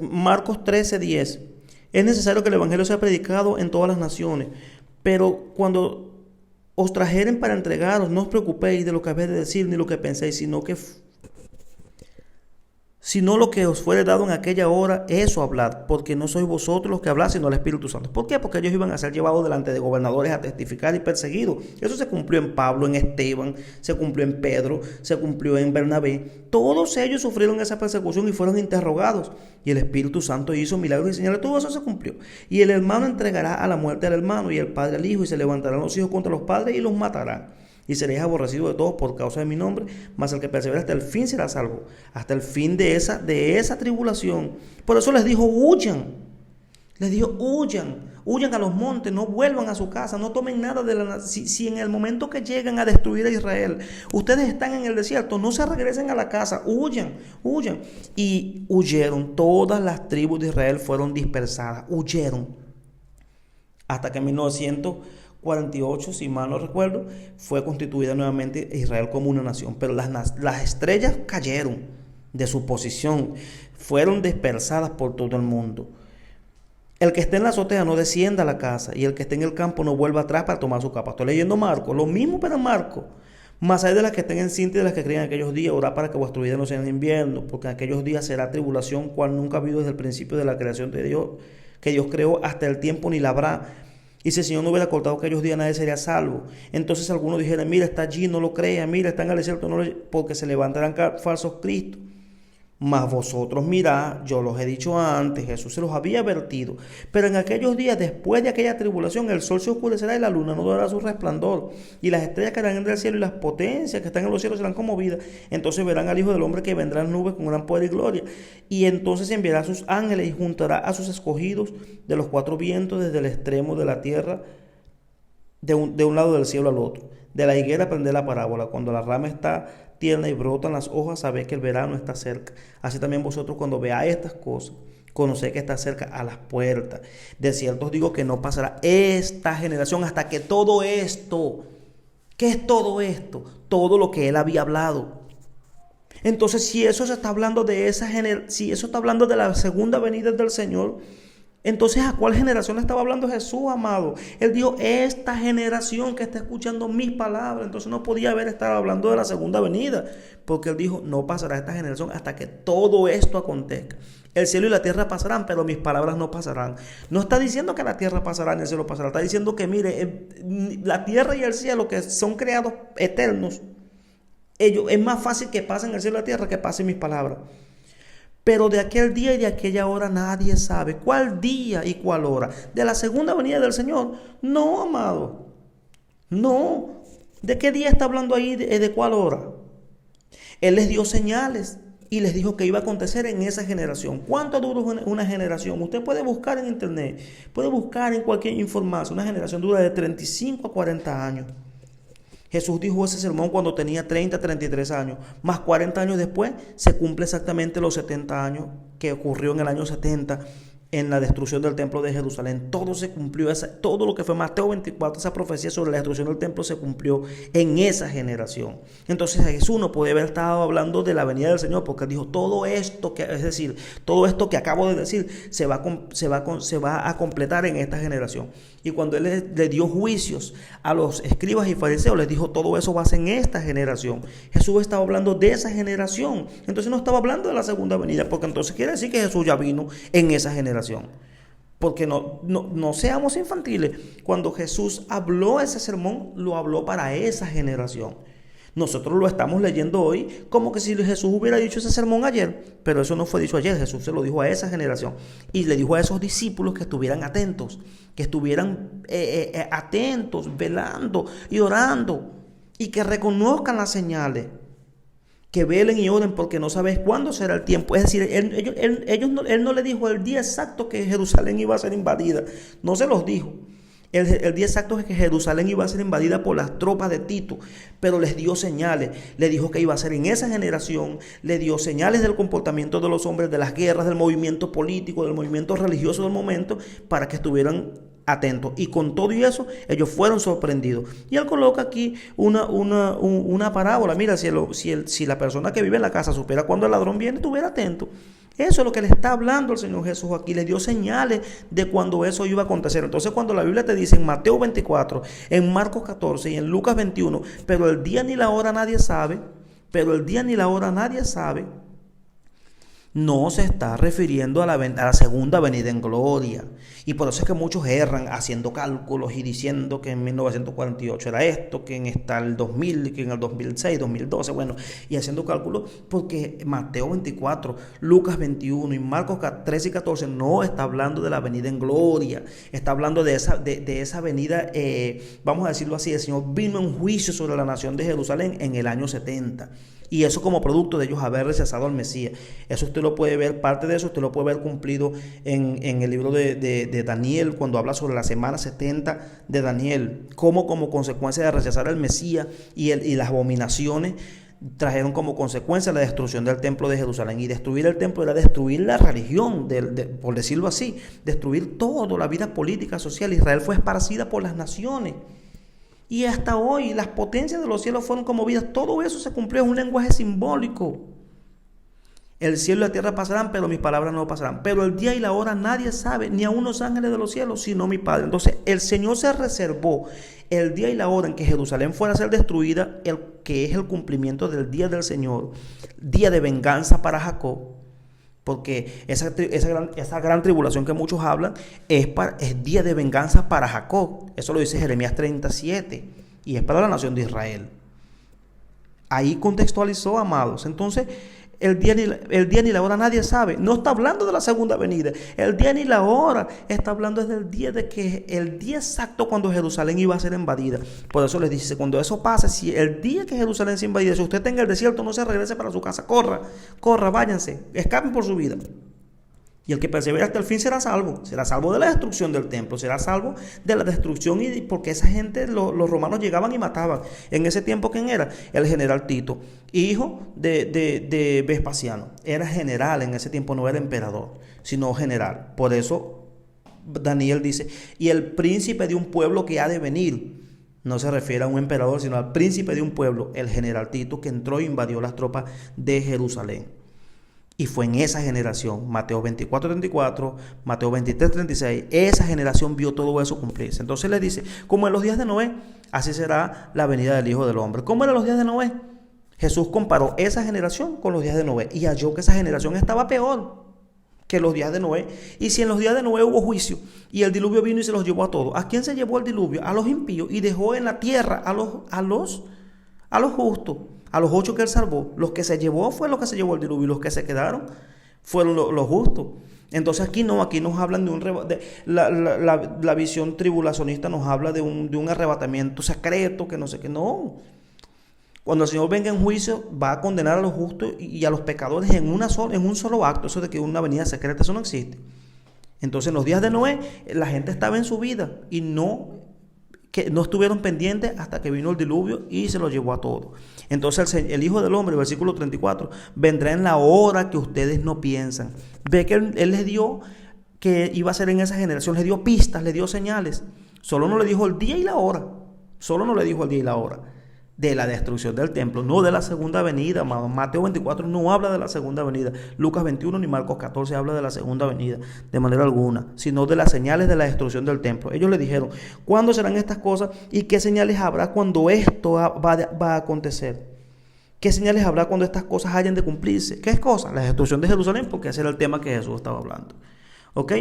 Marcos 13:10. Es necesario que el evangelio sea predicado en todas las naciones, pero cuando os trajeren para entregaros, no os preocupéis de lo que habéis de decir ni lo que penséis, sino lo que os fuere dado en aquella hora, eso hablad, porque no sois vosotros los que habláis, sino el Espíritu Santo. ¿Por qué? Porque ellos iban a ser llevados delante de gobernadores a testificar y perseguidos. Eso se cumplió en Pablo, en Esteban, se cumplió en Pedro, se cumplió en Bernabé. Todos ellos sufrieron esa persecución y fueron interrogados. Y el Espíritu Santo hizo milagros y señales. Todo eso se cumplió. Y el hermano entregará a la muerte al hermano y el padre al hijo, y se levantarán los hijos contra los padres y los matarán. y seréis aborrecidos de todos por causa de mi nombre, mas el que persevera hasta el fin será salvo, hasta el fin de esa tribulación. Por eso les dijo, huyan. Les dijo, huyan a los montes, no vuelvan a su casa, no tomen nada de la... Si en el momento que llegan a destruir a Israel, ustedes están en el desierto, no se regresen a la casa, huyan. Y huyeron, todas las tribus de Israel fueron dispersadas, huyeron. Hasta que en 1948, si mal no recuerdo, fue constituida nuevamente Israel como una nación. Pero las estrellas cayeron de su posición, fueron dispersadas por todo el mundo. El que esté en la azotea no descienda a la casa, y el que esté en el campo no vuelva atrás para tomar su capa. Estoy leyendo Marcos, lo mismo pero en Marcos. Mas hay de las que estén encintas y de las que crían en aquellos días, orad para que vuestro vida no sea en invierno, porque en aquellos días será tribulación, cual nunca ha habido desde el principio de la creación de Dios, que Dios creó hasta el tiempo ni la habrá. Y si el Señor no hubiera cortado aquellos días, nadie sería salvo. Entonces algunos dijeron, mira, está allí, no lo crea, mira, está en el desierto, porque se levantarán falsos cristos. Mas vosotros mirad, yo los he dicho antes, Jesús se los había advertido. Pero en aquellos días, después de aquella tribulación, el sol se oscurecerá y la luna no dará su resplandor. Y las estrellas caerán del cielo y las potencias que están en los cielos serán conmovidas. Entonces verán al Hijo del Hombre que vendrá en nubes con gran poder y gloria. Y entonces enviará a sus ángeles y juntará a sus escogidos de los cuatro vientos desde el extremo de la tierra, de un lado del cielo al otro. De la higuera aprended la parábola. Cuando la rama está tierna y brotan las hojas, sabéis que el verano está cerca. Así también vosotros, cuando veáis estas cosas, conocéis que está cerca a las puertas. De cierto os digo que no pasará esta generación hasta que todo esto... ¿Qué es todo esto? Todo lo que él había hablado. Entonces, si eso se está hablando de si eso está hablando de la segunda venida del Señor, entonces, ¿a cuál generación estaba hablando Jesús, amado? Él dijo, esta generación que está escuchando mis palabras. Entonces no podía haber estado hablando de la segunda venida, porque él dijo, no pasará esta generación hasta que todo esto acontezca. El cielo y la tierra pasarán, pero mis palabras no pasarán. No está diciendo que la tierra pasará ni el cielo pasará. Está diciendo que, mire, la tierra y el cielo, que son creados eternos, es más fácil que pasen el cielo y la tierra que pasen mis palabras. Pero de aquel día y de aquella hora nadie sabe. ¿Cuál día y cuál hora? ¿De la segunda venida del Señor? No, amado. No. ¿De qué día está hablando ahí? ¿De cuál hora? Él les dio señales y les dijo que iba a acontecer en esa generación. ¿Cuánto dura una generación? Usted puede buscar en internet, puede buscar en cualquier información. Una generación dura de 35 a 40 años. Jesús dijo ese sermón cuando tenía 30, 33 años. Más 40 años después se cumple exactamente los 70 años que ocurrió en el año 70 en la destrucción del templo de Jerusalén. Todo se cumplió, todo lo que fue Mateo 24, esa profecía sobre la destrucción del templo se cumplió en esa generación. Entonces Jesús no puede haber estado hablando de la venida del Señor, porque dijo todo esto, es decir, todo esto que acabo de decir se va a completar en esta generación. Y cuando Él le dio juicios a los escribas y fariseos, les dijo todo eso va a ser en esta generación. Jesús estaba hablando de esa generación. Entonces no estaba hablando de la segunda venida, porque entonces quiere decir que Jesús ya vino en esa generación. Porque no seamos infantiles. Cuando Jesús habló ese sermón, lo habló para esa generación. Nosotros lo estamos leyendo hoy como que si Jesús hubiera dicho ese sermón ayer, pero eso no fue dicho ayer. Jesús se lo dijo a esa generación y le dijo a esos discípulos que estuvieran atentos, atentos, velando y orando, y que reconozcan las señales, que velen y oren, porque no sabéis cuándo será el tiempo. Es decir, él no le dijo el día exacto que Jerusalén iba a ser invadida, no se los dijo. El día exacto es que Jerusalén iba a ser invadida por las tropas de Tito, pero les dio señales. Le dijo que iba a ser en esa generación, le dio señales del comportamiento de los hombres, de las guerras, del movimiento político, del movimiento religioso del momento, para que estuvieran atentos. Y con todo y eso, ellos fueron sorprendidos. Y él coloca aquí una parábola. Mira, si la persona que vive en la casa supiera cuando el ladrón viene, estuviera atento. Eso es lo que le está hablando el Señor Jesús aquí. Le dio señales de cuando eso iba a acontecer. Entonces, cuando la Biblia te dice en Mateo 24, en Marcos 14 y en Lucas 21, pero el día ni la hora nadie sabe, No se está refiriendo a la segunda venida en gloria. Y por eso es que muchos erran haciendo cálculos y diciendo que en 1948 era esto, que en el 2000, que en el 2006, 2012, bueno, y haciendo cálculos porque Mateo 24, Lucas 21 y Marcos 13 y 14 no está hablando de la venida en gloria, está hablando de esa venida, vamos a decirlo así, el Señor vino en juicio sobre la nación de Jerusalén en el año 70. Y eso como producto de ellos haber rechazado al Mesías. Eso usted lo puede ver, parte de eso usted lo puede ver cumplido en el libro de Daniel, cuando habla sobre la semana 70 de Daniel, cómo como consecuencia de rechazar al Mesías y las abominaciones trajeron como consecuencia la destrucción del templo de Jerusalén. Y destruir el templo era destruir la religión, por decirlo así, destruir todo, la vida política, social. Israel fue esparcida por las naciones. Y hasta hoy las potencias de los cielos fueron conmovidas. Todo eso se cumplió en un lenguaje simbólico. El cielo y la tierra pasarán, pero mis palabras no pasarán. Pero el día y la hora nadie sabe, ni aun los ángeles de los cielos, sino mi Padre. Entonces el Señor se reservó el día y la hora en que Jerusalén fuera a ser destruida, que es el cumplimiento del día del Señor, día de venganza para Jacob. Porque esa gran tribulación que muchos hablan es día de venganza para Jacob. Eso lo dice Jeremías 37. Y es para la nación de Israel. Ahí contextualizó, amados. Entonces, el día ni la hora nadie sabe. No está hablando de la segunda venida. El día ni la hora está hablando del día el día exacto cuando Jerusalén iba a ser invadida. Por eso les dice, cuando eso pase, si el día que Jerusalén se invadida, si usted está en el desierto, no se regrese para su casa. Corra, váyanse, escapen por su vida. Y el que persevera hasta el fin será salvo de la destrucción del templo, será salvo de la destrucción, y porque esa gente, los romanos llegaban y mataban. En ese tiempo, ¿quién era? El general Tito, hijo de Vespasiano. Era general en ese tiempo, no era emperador, sino general. Por eso Daniel dice, y el príncipe de un pueblo que ha de venir. No se refiere a un emperador, sino al príncipe de un pueblo, el general Tito, que entró e invadió las tropas de Jerusalén. Y fue en esa generación, Mateo 24:34, Mateo 23:36, esa generación vio todo eso cumplirse. Entonces le dice, como en los días de Noé, así será la venida del Hijo del Hombre. ¿Cómo eran los días de Noé? Jesús comparó esa generación con los días de Noé y halló que esa generación estaba peor que los días de Noé. Y si en los días de Noé hubo juicio y el diluvio vino y se los llevó a todos, ¿a quién se llevó el diluvio? A los impíos, y dejó en la tierra a los justos. A los 8 que él salvó, los que se llevó fue los que se llevó el diluvio, y los que se quedaron fueron los justos. Entonces aquí nos hablan la visión tribulacionista nos habla de un arrebatamiento secreto, que no sé qué, no. Cuando el Señor venga en juicio, va a condenar a los justos y a los pecadores en un solo acto. Eso de que una venida secreta, eso no existe. Entonces en los días de Noé, la gente estaba en su vida y no estuvieron pendientes hasta que vino el diluvio y se lo llevó a todos. Entonces el Hijo del Hombre, versículo 34, vendrá en la hora que ustedes no piensan. Ve que él les dio que iba a ser en esa generación, les dio pistas, les dio señales. Solo no le dijo el día y la hora. De la destrucción del templo, no de la segunda venida. Mateo 24 no habla de la segunda venida. Lucas 21 ni Marcos 14 habla de la segunda venida de manera alguna, sino de las señales de la destrucción del templo. Ellos le dijeron, ¿cuándo serán estas cosas y qué señales habrá cuando esto va a acontecer? ¿Qué señales habrá cuando estas cosas hayan de cumplirse? ¿Qué es cosa? La destrucción de Jerusalén, porque ese era el tema que Jesús estaba hablando. ¿Ok?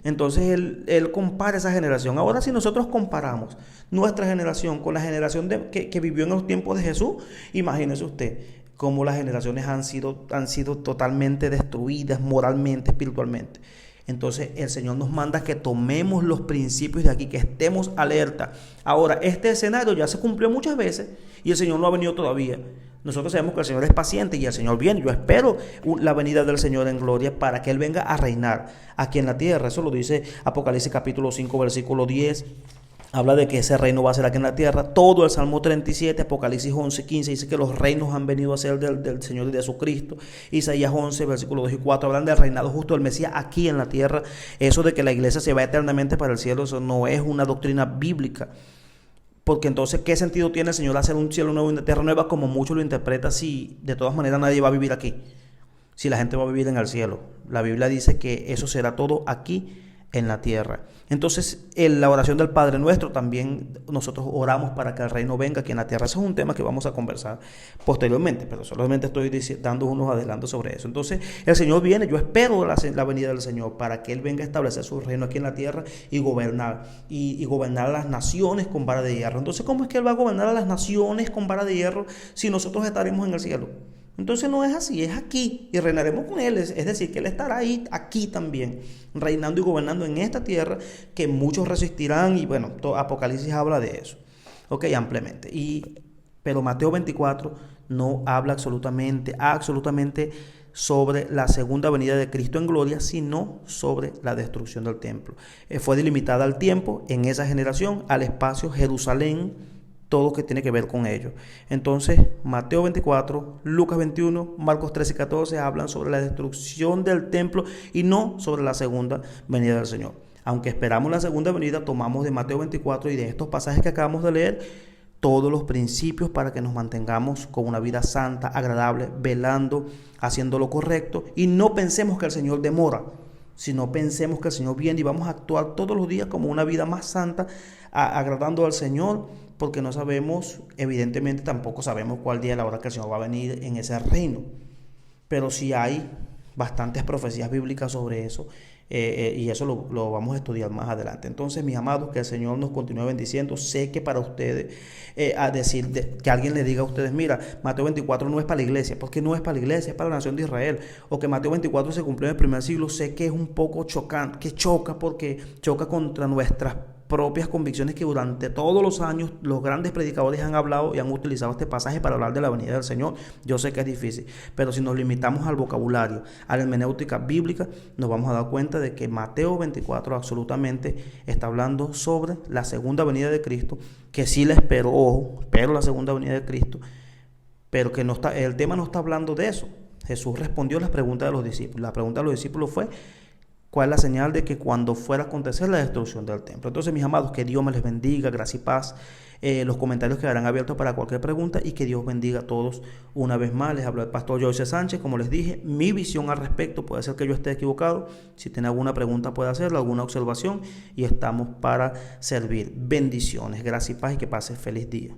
Entonces él compara esa generación. Ahora, si nosotros comparamos nuestra generación con la generación que vivió en los tiempos de Jesús, imagínese usted cómo las generaciones han sido totalmente destruidas moralmente, espiritualmente. Entonces el Señor nos manda que tomemos los principios de aquí, que estemos alerta. Ahora, este escenario ya se cumplió muchas veces y el Señor no ha venido todavía. Nosotros sabemos que el Señor es paciente y el Señor viene. Yo espero la venida del Señor en gloria para que Él venga a reinar aquí en la tierra. Eso lo dice Apocalipsis capítulo 5, versículo 10. Habla de que ese reino va a ser aquí en la tierra. Todo el Salmo 37, Apocalipsis 11, 15 dice que los reinos han venido a ser del Señor y de Jesucristo. Isaías 11, versículos 2 y 4 hablan del reinado justo del Mesías aquí en la tierra. Eso de que la iglesia se va eternamente para el cielo, eso no es una doctrina bíblica. Porque entonces, ¿qué sentido tiene el Señor hacer un cielo nuevo y una tierra nueva como muchos lo interpretan si de todas maneras nadie va a vivir aquí? Si la gente va a vivir en el cielo. La Biblia dice que eso será todo aquí en la tierra. Entonces, en la oración del Padre Nuestro también nosotros oramos para que el reino venga aquí en la tierra. Ese es un tema que vamos a conversar posteriormente, pero solamente estoy dando unos adelantos sobre eso. Entonces, el Señor viene, yo espero la venida del Señor para que Él venga a establecer su reino aquí en la tierra y gobernar, y gobernar a las naciones con vara de hierro. Entonces, ¿cómo es que Él va a gobernar a las naciones con vara de hierro si nosotros estaremos en el cielo? Entonces no es así, es aquí y reinaremos con Él, es decir, que Él estará ahí, aquí también, reinando y gobernando en esta tierra, que muchos resistirán y bueno, Apocalipsis habla de eso, ok, ampliamente. Pero Mateo 24 no habla absolutamente sobre la segunda venida de Cristo en gloria, sino sobre la destrucción del templo. Fue delimitada al tiempo, en esa generación, al espacio, Jerusalén, todo lo que tiene que ver con ello. Entonces, Mateo 24, Lucas 21, Marcos 13 y 14 hablan sobre la destrucción del templo y no sobre la segunda venida del Señor. Aunque esperamos la segunda venida, tomamos de Mateo 24 y de estos pasajes que acabamos de leer todos los principios para que nos mantengamos con una vida santa, agradable, velando, haciendo lo correcto, y no pensemos que el Señor demora, sino pensemos que el Señor viene y vamos a actuar todos los días como una vida más santa, agradando al Señor, porque no sabemos, evidentemente tampoco sabemos cuál día y la hora que el Señor va a venir en ese reino. Pero sí hay bastantes profecías bíblicas sobre eso, y eso lo vamos a estudiar más adelante. Entonces, mis amados, que el Señor nos continúe bendiciendo. Sé que para ustedes, que alguien le diga a ustedes, mira, Mateo 24 no es para la iglesia, porque no es para la iglesia, es para la nación de Israel, o que Mateo 24 se cumplió en el primer siglo, sé que es un poco chocante, que choca porque choca contra nuestras propias convicciones, que durante todos los años los grandes predicadores han hablado y han utilizado este pasaje para hablar de la venida del Señor. Yo sé que es difícil, pero si nos limitamos al vocabulario, a la hermenéutica bíblica, nos vamos a dar cuenta de que Mateo 24 absolutamente está hablando sobre la segunda venida de Cristo, que sí la espero, ojo, espero la segunda venida de Cristo, pero que no está, el tema no está hablando de eso. Jesús respondió a las preguntas de los discípulos. La pregunta de los discípulos fue: ¿cuál es la señal de que cuando fuera a acontecer la destrucción del templo? Entonces, mis amados, que Dios me les bendiga, gracia y paz. Los comentarios quedarán abiertos para cualquier pregunta y que Dios bendiga a todos una vez más. Les habló el pastor Joyce Sánchez. Como les dije, mi visión al respecto, puede ser que yo esté equivocado. Si tiene alguna pregunta puede hacerla, alguna observación, y estamos para servir. Bendiciones, gracia y paz, y que pase feliz día.